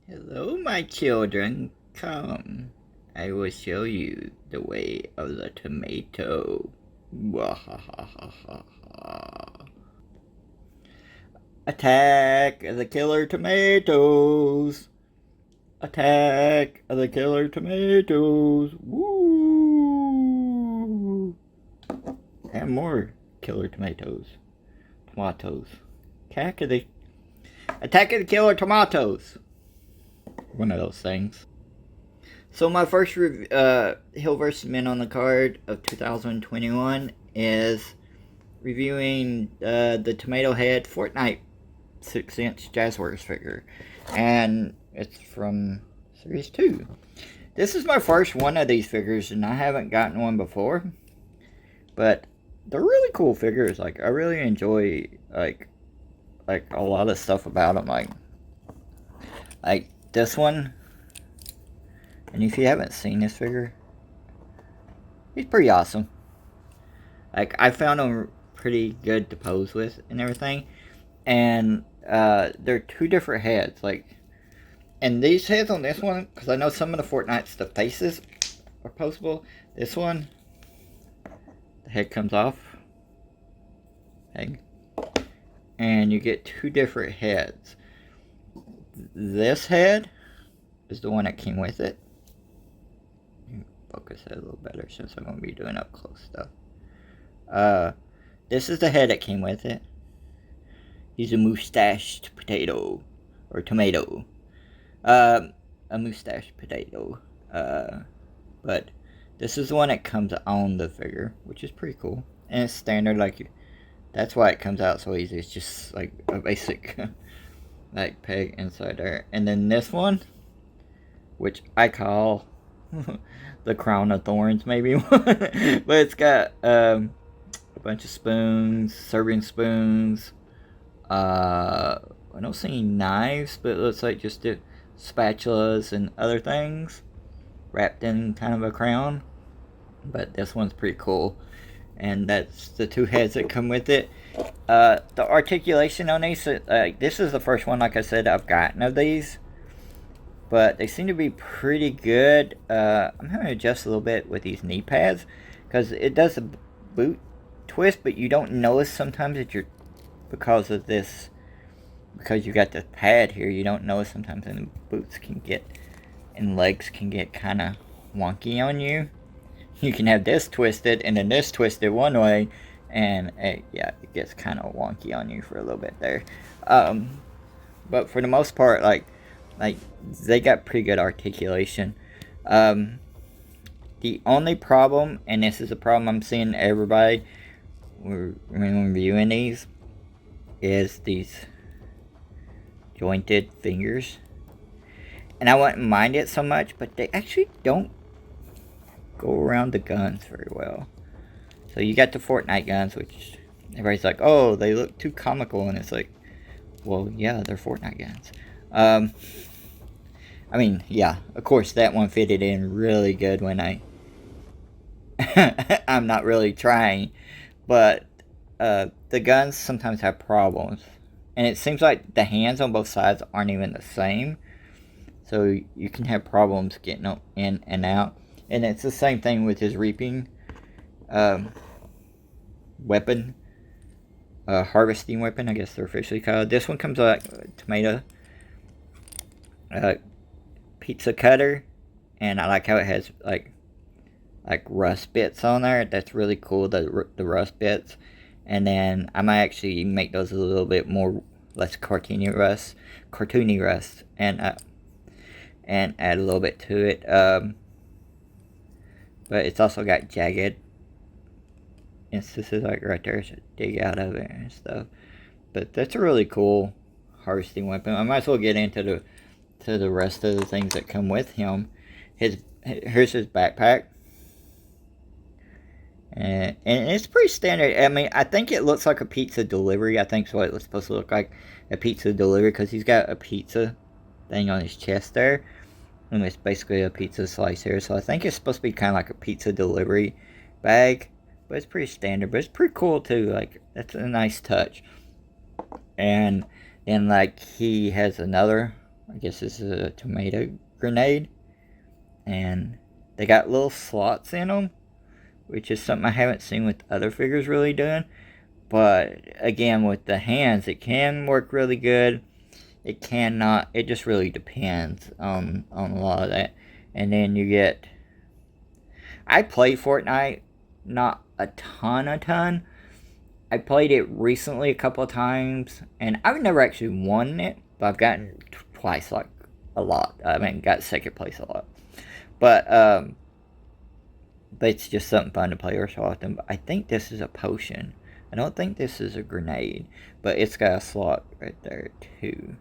Hello, my children. Come, I will show you the way of the tomato. Wahahaha. Attack the killer tomatoes! Attack the killer tomatoes! Woo! And more killer tomatoes. Tomatoes. Attack of the killer tomatoes! One of those things. So my first Hill vs. Men on the card of 2021 is reviewing the Tomatohead Fortnite 6-inch Jazzwares figure. And it's from Series 2. This is my first one of these figures, and I haven't gotten one before. But they're really cool figures. Like, I really enjoy, like a lot of stuff about them. Like this one. And if you haven't seen this figure, he's pretty awesome. Like, I found him pretty good to pose with and everything. And they're two different heads. Like, and these heads on this one, because I know some of the Fortnites, the faces are posable. This one, the head comes off. Okay. And you get two different heads. This head is the one that came with it. Focus it a little better since I'm going to be doing up close stuff. This is the head that came with it. He's a mustached potato. Or tomato. A mustached potato. But this is the one that comes on the figure, which is pretty cool. And it's standard, like, that's why it comes out so easy. It's just like a basic like peg inside there. And then this one, which I call the crown of thorns, maybe. But it's got a bunch of spoons, serving spoons. I don't see any knives, but it looks like just the spatulas and other things wrapped in kind of a crown. But this one's pretty cool. And that's the two heads that come with it. The articulation on these, this is the first one, like I said, I've gotten of these. But they seem to be pretty good. I'm going to adjust a little bit with these knee pads, because it does a boot twist, but you don't notice sometimes that you're, because of this, because you got the pad here, you don't notice sometimes that the boots can get, and legs can get kind of wonky on you. You can have this twisted and then this twisted one way, and yeah, it gets kind of wonky on you for a little bit there. But for the most part, like they got pretty good articulation. The only problem, and this is a problem I'm seeing everybody when reviewing these, is these jointed fingers. And I wouldn't mind it so much, but they actually don't go around the guns very well. So you got the Fortnite guns, which everybody's like, oh, they look too comical, and it's like, well, yeah, they're Fortnite guns. I mean, yeah, of course that one fitted in really good when I'm not really trying, but the guns sometimes have problems, and it seems like the hands on both sides aren't even the same, so you can have problems getting them in and out. And it's the same thing with his reaping weapon, harvesting weapon, I guess they're officially called. This one comes like tomato pizza cutter, and I like how it has like rust bits on there. That's really cool, the rust bits. And then I might actually make those a little bit more less cartoony rust, and add a little bit to it. But it's also got jagged instances, like right there, so dig out of it and stuff. But that's a really cool harvesting weapon. I might as well get into the rest of the things that come with him. Here's his backpack. And it's pretty standard. I mean, I think it looks like a pizza delivery. I think so. It's supposed to look like a pizza delivery, because he's got a pizza thing on his chest there. And it's basically a pizza slice here. So I think it's supposed to be kind of like a pizza delivery bag. But it's pretty standard. But it's pretty cool too. Like, that's a nice touch. And then, like, he has another I guess this is a tomato grenade. And they got little slots in them, which is something I haven't seen with other figures really doing. But again, with the hands, it can work really good. It cannot. It just really depends on a lot of that. And then you get. I play Fortnite, not a ton. I played it recently a couple of times, and I've never actually won it, but I've gotten twice, like a lot. I mean, got second place a lot. But it's just something fun to play every so often. But I think this is a potion. I don't think this is a grenade, but it's got a slot right there too.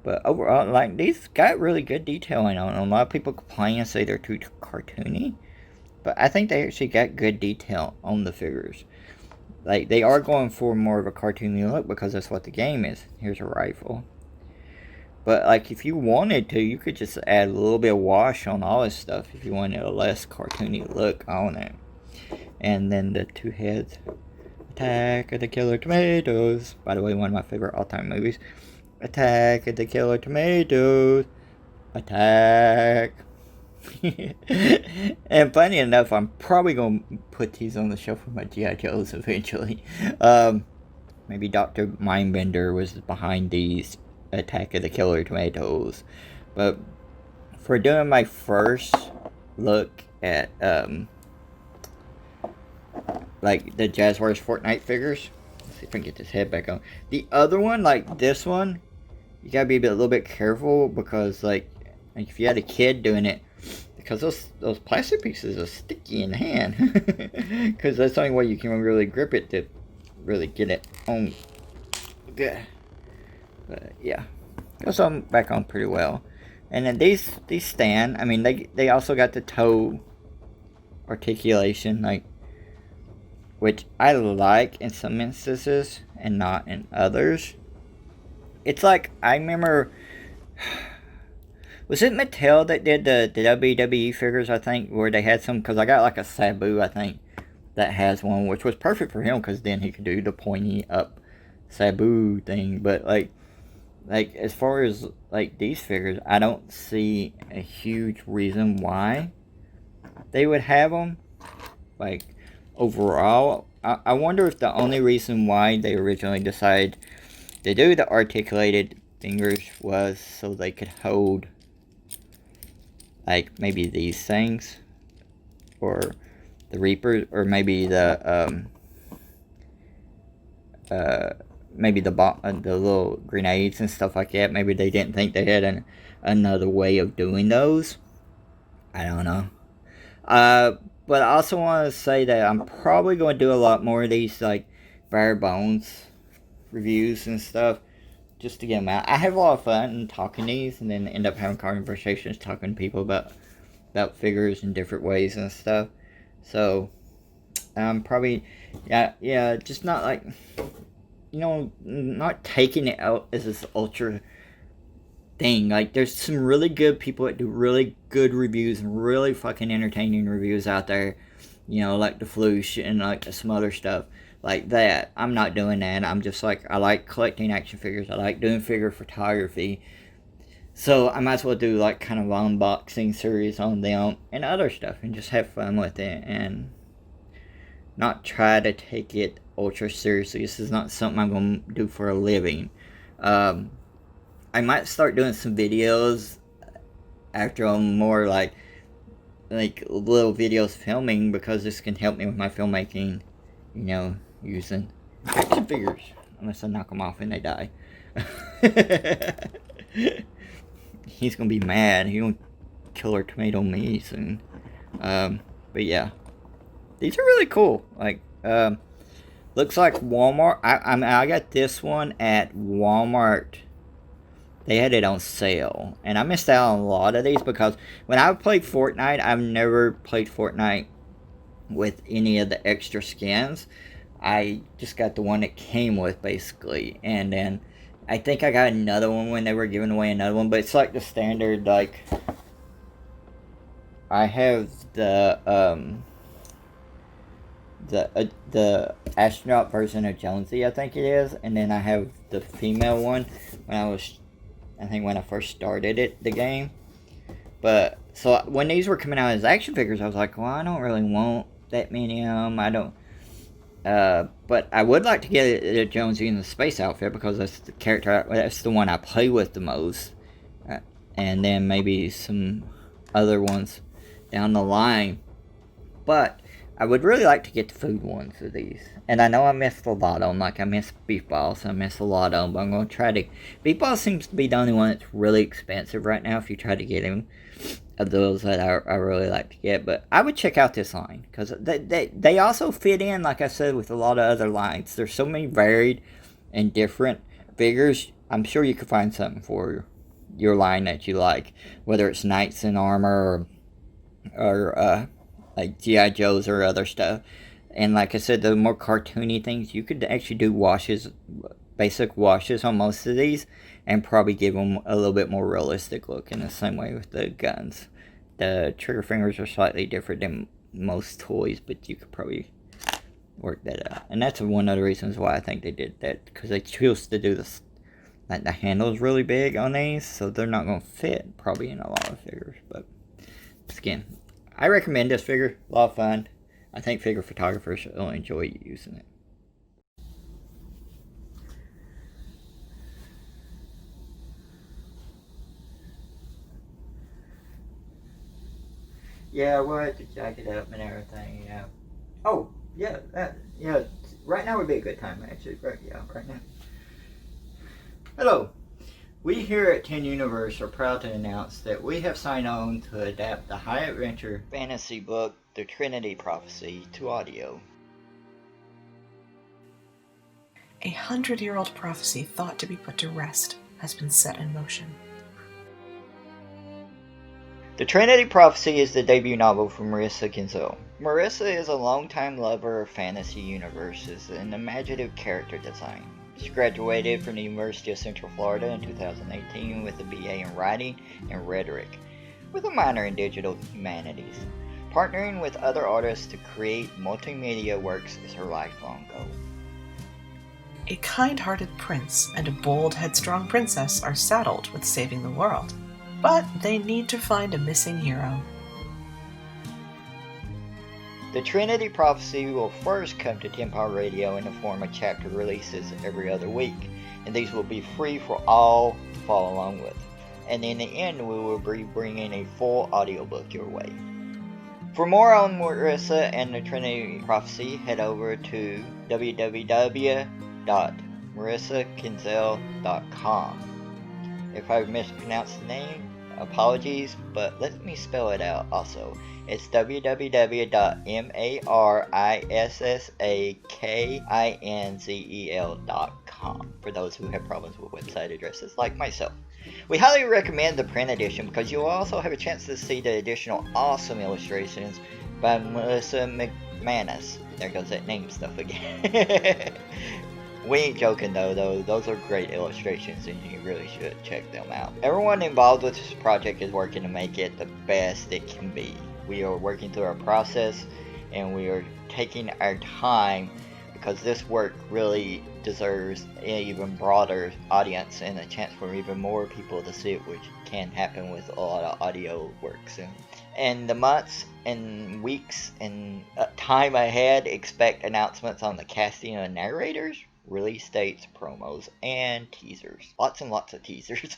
But overall, like, these got really good detailing on them. A lot of people complain and say they're too cartoony, but I think they actually got good detail on the figures. Like, they are going for more of a cartoony look because that's what the game is. Here's a rifle. But, like, if you wanted to, you could just add a little bit of wash on all this stuff if you wanted a less cartoony look on it. And then the two heads. Attack of the Killer Tomatoes. By the way, one of my favorite all-time movies. Attack of the Killer Tomatoes. Attack. And funny enough, I'm probably going to put these on the shelf with my G.I. Joes eventually. Maybe Dr. Mindbender was behind these Attack of the Killer Tomatoes. But for doing my first look at like the Jazzwares Fortnite figures, let's see if I can get this head back on. The other one, like this one, you gotta be a little bit careful because like if you had a kid doing it, because those plastic pieces are sticky in the hand. Because that's the only way you can really grip it to really get it on. But yeah, goes on back on pretty well. And then these stand. I mean, they also got the toe articulation, like, which I like in some instances and not in others. It's like, I remember, was it Mattel that did the WWE figures, I think, where they had some, because I got like a Sabu, I think, that has one, which was perfect for him, because then he could do the pointy up Sabu thing. But like as far as like these figures, I don't see a huge reason why they would have them. Like, overall, I wonder if the only reason why they originally decided to do the articulated fingers was so they could hold, like, maybe these things, or the Reapers, or maybe the maybe the little grenades and stuff like that. Maybe they didn't think they had another way of doing those. I don't know. But I also want to say that I'm probably going to do a lot more of these, like, bare bones reviews and stuff, just to get them out. I have a lot of fun talking these, and then end up having conversations talking to people about figures in different ways and stuff. So, I'm probably, yeah, just not like, not taking it out as this ultra thing. Like, there's some really good people that do really good reviews and really fucking entertaining reviews out there, like the Floosh and like some other stuff like that. I'm not doing that. I'm just like, I like collecting action figures. I like doing figure photography. So I might as well do like kind of unboxing series on them and other stuff and just have fun with it and not try to take it ultra seriously. This is not something I'm going to do for a living. I might start doing some videos after I'm more like little videos filming, because this can help me with my filmmaking, using action figures. Unless I knock them off and they die. He's going to be mad. He's going to Killer Tomato me soon. But yeah. These are really cool. Like, looks like Walmart. I got this one at Walmart. They had it on sale. And I missed out on a lot of these because when I played Fortnite, I've never played Fortnite with any of the extra skins. I just got the one that came with, basically. And then I think I got another one when they were giving away another one. But it's like the standard, like, I have the astronaut version of Jonesy, I think it is. And then I have the female one when I was I think when I first started the game. But so when these were coming out as action figures, I was like, well, I don't really want that many of them. I don't. But I would like to get a Jonesy in the space outfit because that's the character. That's the one I play with the most. And then maybe some other ones down the line. But I would really like to get the food ones of these. And I know I missed a lot of them. Like, I missed Beef Balls. I missed a lot of them. But I'm going to try to... Beef Balls seems to be the only one that's really expensive right now if you try to get him. Of those that I really like to get. But I would check out this line. Because they also fit in, like I said, with a lot of other lines. There's so many varied and different figures. I'm sure you could find something for your line that you like. Whether it's knights in armor or like G.I. Joes or other stuff. And like I said, the more cartoony things, you could actually do washes, basic washes on most of these, and probably give them a little bit more realistic look in the same way with the guns. The trigger fingers are slightly different than most toys, but you could probably work that out. And that's one of the reasons why I think they did that, because they chose to do this. Like, the handle's really big on these, so they're not going to fit probably in a lot of figures. But again, I recommend this figure. A lot of fun. I think figure photographers will enjoy using it. Yeah, we'll have to jack it up and everything, yeah. Oh, yeah, right now would be a good time, actually. Right now. Hello. We here at 10 Universe are proud to announce that we have signed on to adapt the high adventure fantasy book, The Trinity Prophecy, to audio. 100-year-old prophecy thought to be put to rest has been set in motion. The Trinity Prophecy is the debut novel from Marissa Kinzel. Marissa is a longtime lover of fantasy universes and imaginative character design. She graduated from the University of Central Florida in 2018 with a BA in Writing and Rhetoric, with a minor in Digital Humanities. Partnering with other artists to create multimedia works is her lifelong goal. A kind-hearted prince and a bold, headstrong princess are saddled with saving the world, but they need to find a missing hero. The Trinity Prophecy will first come to Tempo Radio in the form of chapter releases every other week, and these will be free for all to follow along with. And in the end, we will be bringing a full audiobook your way. For more on Marissa and the Trinity Prophecy, head over to www.marissakinzel.com. If I mispronounced the name, apologies, but let me spell it out also. It's www.marissakinzel.com for those who have problems with website addresses like myself. We highly recommend the print edition because you'll also have a chance to see the additional awesome illustrations by Melissa McManus. There goes that name stuff again. We ain't joking though, those are great illustrations and you really should check them out. Everyone involved with this project is working to make it the best it can be. We are working through our process and we are taking our time because this work really deserves an even broader audience and a chance for even more people to see it, which can happen with a lot of audio works. And the months and weeks and time ahead, expect announcements on the casting of narrators, release dates, promos, and teasers. Lots and lots of teasers.